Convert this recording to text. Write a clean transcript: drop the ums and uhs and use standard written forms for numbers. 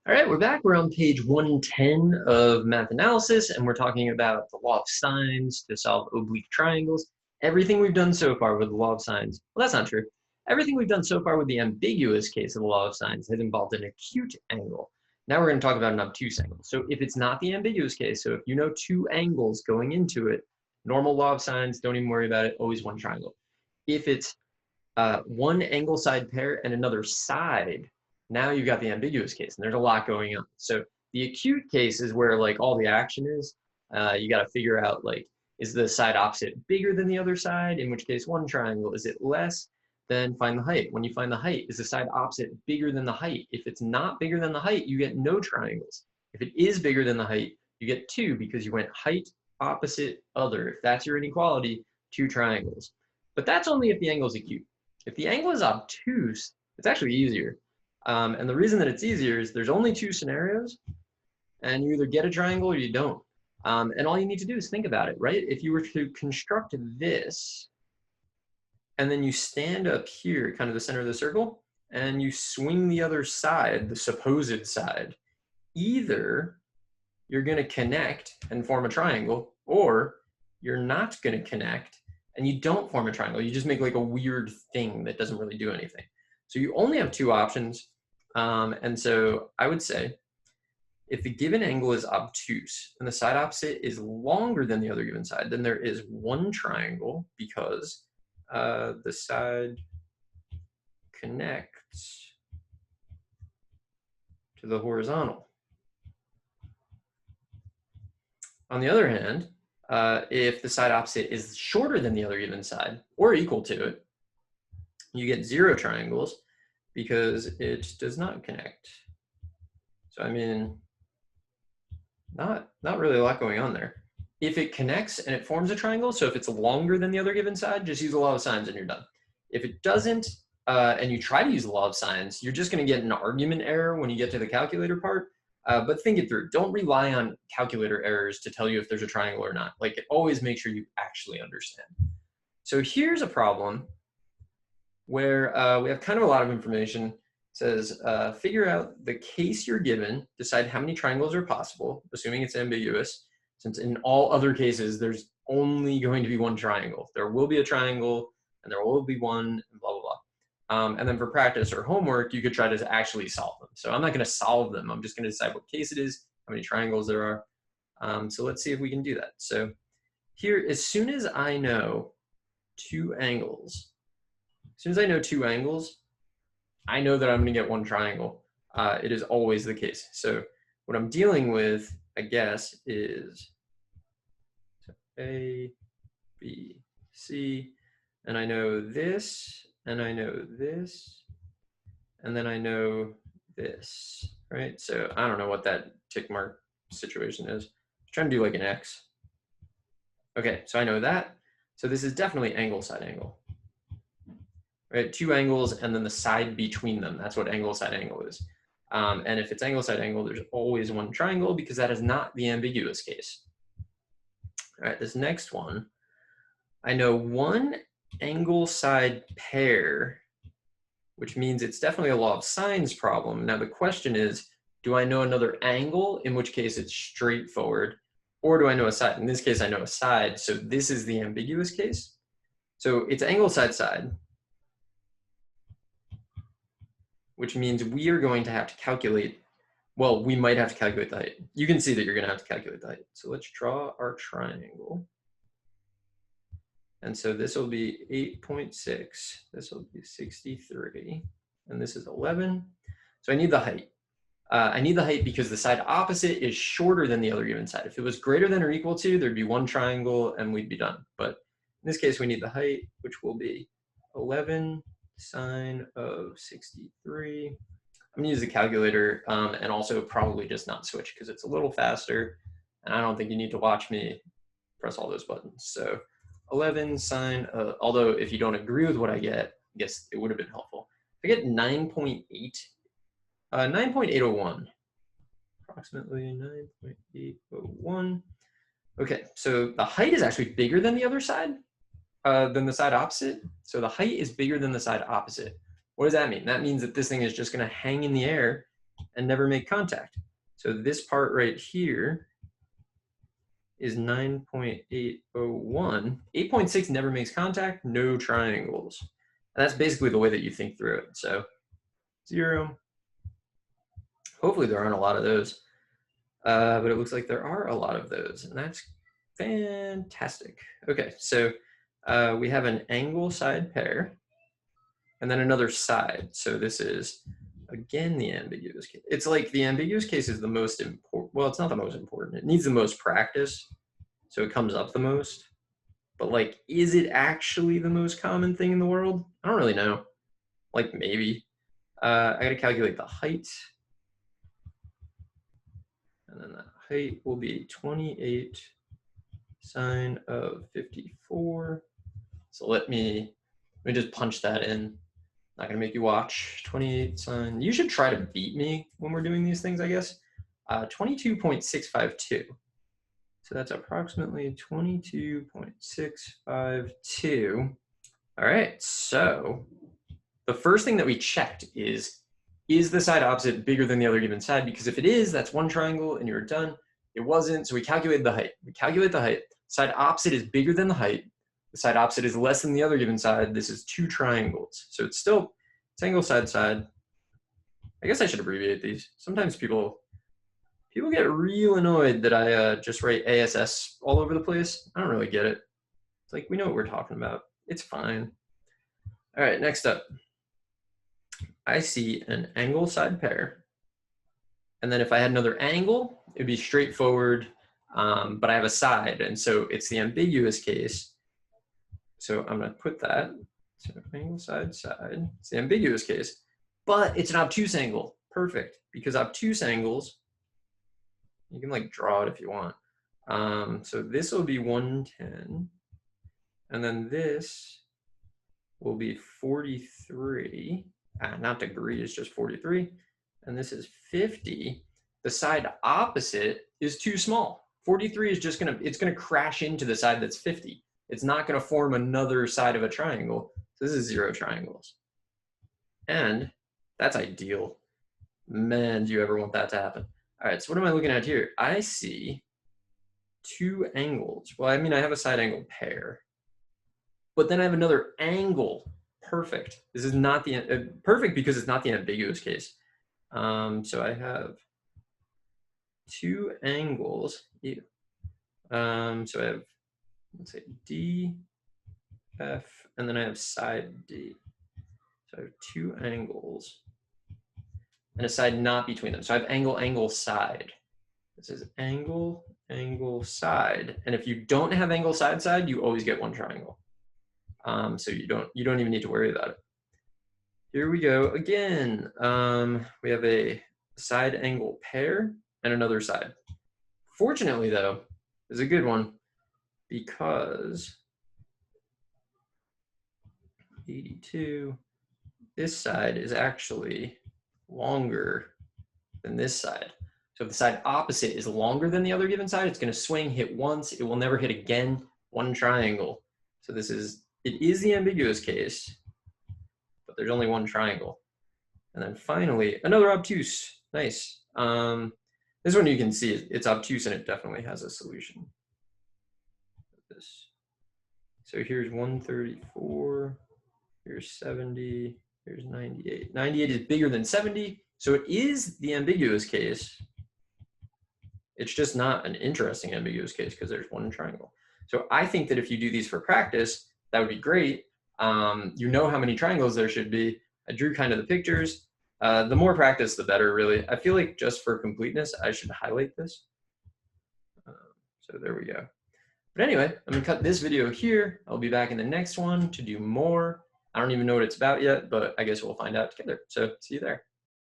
All right, we're back. We're on page 110 of math analysis, and we're talking about the law of sines to solve oblique triangles. Everything we've done so far with the law of sines, well, that's not true. Everything we've done so far with the ambiguous case of the law of sines has involved an acute angle. Now we're going to talk about an obtuse angle. So if it's not the ambiguous case, so if you know two angles going into it, normal law of sines, don't even worry about it, always one triangle. If it's one angle side pair and another side, now you've got the ambiguous case, and there's a lot going on. So the acute case is where like all the action is. You got to figure out like, is the side opposite bigger than the other side? In which case, one triangle. Is it less? Then find the height. When you find the height, is the side opposite bigger than the height? If it's not bigger than the height, you get no triangles. If it is bigger than the height, you get two because you went height, opposite, other. If that's your inequality, two triangles. But that's only if the angle is acute. If the angle is obtuse, it's actually easier. And the reason that it's easier is there's only two scenarios, and you either get a triangle or you don't. And all you need to do is think about it, right? If you were to construct this, and then you stand up here, kind of the center of the circle, and you swing the other side, the supposed side, either you're going to connect and form a triangle, or you're not going to connect and you don't form a triangle. You just make like a weird thing that doesn't really do anything. So you only have two options. And so I would say if the given angle is obtuse and the side opposite is longer than the other given side, then there is one triangle because the side connects to the horizontal. On the other hand, if the side opposite is shorter than the other given side or equal to it, you get zero triangles because it does not connect. So I mean, not really a lot going on there. If it connects and it forms a triangle, so if it's longer than the other given side, just use the law of sines and you're done. If it doesn't, and you try to use the law of sines, you're just going to get an argument error when you get to the calculator part. But think it through. Don't rely on calculator errors to tell you if there's a triangle or not. Like, always make sure you actually understand. So here's a problem where we have kind of a lot of information. It says, figure out the case you're given, decide how many triangles are possible, assuming it's ambiguous, since in all other cases, there's only going to be one triangle. There will be a triangle, and there will be one, and blah, blah, blah. And then for practice or homework, you could try to actually solve them. So I'm not going to solve them. I'm just going to decide what case it is, how many triangles there are. So let's see if we can do that. So here, as soon as I know two angles, I know that I'm going to get one triangle. It is always the case. So what I'm dealing with, I guess, is A, B, C, and I know this, and I know this, and then I know this, right? So I don't know what that tick mark situation is. I'm trying to do like an X. Okay, so I know that. So this is definitely angle side angle, right? Two angles and then the side between them. That's what angle side angle is. And if it's angle side angle, there's always one triangle because that is not the ambiguous case. All right, this next one, I know one angle side pair, which means it's definitely a law of sines problem. Now the question is, do I know another angle, in which case it's straightforward, or do I know a side? In this case, I know a side, so this is the ambiguous case. So it's angle side side, which means we are going to have to calculate, well, we might have to calculate the height. You can see that you're going to have to calculate the height. So let's draw our triangle. And so this will be 8.6, this will be 63, and this is 11. So I need the height. I need the height because the side opposite is shorter than the other given side. If it was greater than or equal to, there'd be one triangle and we'd be done. But in this case, we need the height, which will be 11 sine of 63. I'm gonna use the calculator and also probably just not switch because it's a little faster. And I don't think you need to watch me press all those buttons. So 11 sine, although if you don't agree with what I get, I guess it would have been helpful. I get 9.8, 9.801, approximately 9.801. Okay, so the height is actually bigger than the other side, than the side opposite. So the height is bigger than the side opposite. What does that mean? That means that this thing is just gonna hang in the air and never make contact. So this part right here is 9.801. 8.6 never makes contact, no triangles. And that's basically the way that you think through it. So 0. Hopefully there aren't a lot of those. But it looks like there are a lot of those, and that's fantastic. Okay, so we have an angle side pair, and then another side. So this is, again, the ambiguous case. It's like the ambiguous case is the most important. Well, it's not the most important. It needs the most practice, so it comes up the most. But like, is it actually the most common thing in the world? I don't really know. Like, maybe. I gotta calculate the height. And then the height will be 28 sine of 54. So let me just punch that in. Not gonna make you watch. 28 sine. You should try to beat me when we're doing these things, I guess. 22.652. So that's approximately 22.652. All right, so the first thing that we checked is the side opposite bigger than the other given side? Because if it is, that's one triangle and you're done. It wasn't, so we calculated the height. We calculate the height. Side opposite is bigger than the height. The side opposite is less than the other given side. This is 2 triangles. So it's still, it's angle side side. I guess I should abbreviate these. Sometimes people get real annoyed that I just write ASS all over the place. I don't really get it. It's like, we know what we're talking about. It's fine. All right, next up. I see an angle side pair. And then if I had another angle, it'd be straightforward, but I have a side. And so it's the ambiguous case. So I'm gonna put that, so angle side, side, it's the ambiguous case, but it's an obtuse angle, perfect, because obtuse angles, you can like draw it if you want. So this will be 110, and then this will be 43, not degrees, just 43, and this is 50. The side opposite is too small. 43 is just it's gonna crash into the side that's 50. It's not going to form another side of a triangle. So this is 0 triangles. And that's ideal. Man, do you ever want that to happen? All right, so what am I looking at here? I see 2 angles. Well, I mean, I have a side angle pair. But then I have another angle. Perfect. This is not the, perfect because it's not the ambiguous case. So I have 2 angles. So I have, let's say D, F, and then I have side D. So I have 2 angles and a side not between them. So I have angle, angle, side. This is angle, angle, side. And if you don't have angle, side, side, you always get one triangle. So you don't even need to worry about it. Here we go again. We have a side angle pair and another side. Fortunately though, this is a good one, because 82, this side is actually longer than this side. So if the side opposite is longer than the other given side, it's going to swing, hit once, it will never hit again, one triangle. So it is the ambiguous case, but there's only one triangle. And then finally, another obtuse. Nice. This one you can see it's obtuse and it definitely has a solution. So here's 134, here's 70, here's 98. 98 is bigger than 70, so it is the ambiguous case. It's just not an interesting ambiguous case because there's one triangle. So I think that if you do these for practice, that would be great. You know how many triangles there should be. I drew kind of the pictures. The more practice, the better, really. I feel like just for completeness, I should highlight this. So there we go. But anyway, I'm gonna cut this video here. I'll be back in the next one to do more. I don't even know what it's about yet, but I guess we'll find out together. So see you there.